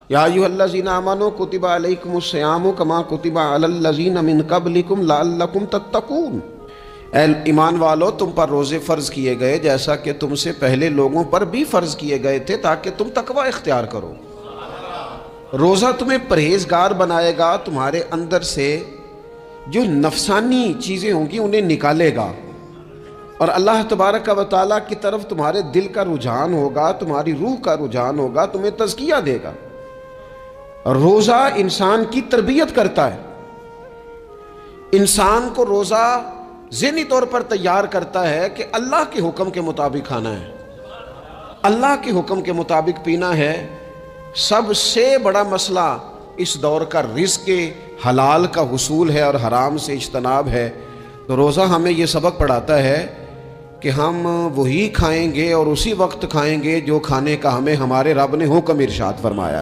या अय्युहल्लज़ीना आमनू कुतिबा अलैकुमुस्सियामु कमा कुतिबा अलल्लज़ीना मिन क़ब्लिकुम लअल्लकुम तत्तक़ून। ऐ ईमान वालो, तुम पर रोज़े फ़र्ज़ किए गए जैसा कि तुमसे पहले लोगों पर भी फ़र्ज़ किए गए थे, ताकि तुम तकवा इख्तियार करो। रोज़ा तुम्हें परहेज़गार बनाएगा, तुम्हारे अंदर से जो नफसानी चीज़ें होंगी उन्हें निकालेगा और अल्लाह तबारक व तआला की तरफ तुम्हारे दिल का रुझान होगा, तुम्हारी रूह का रुझान होगा, तुम्हें तज़किया देगा। रोज़ा इंसान की तरबियत करता है, इंसान को रोज़ा ज़हनी तौर पर तैयार करता है कि अल्लाह के हुक्म के मुताबिक खाना है, अल्लाह के हुक्म के मुताबिक पीना है। सबसे बड़ा मसला इस दौर का रिज़्क़ हलाल का हुसूल है और हराम से इज्तनाब है। तो रोज़ा हमें ये सबक पढ़ाता है कि हम वही खाएंगे और उसी वक्त खाएंगे जो खाने का हमें हमारे रब ने हुक्म इरशाद फरमाया।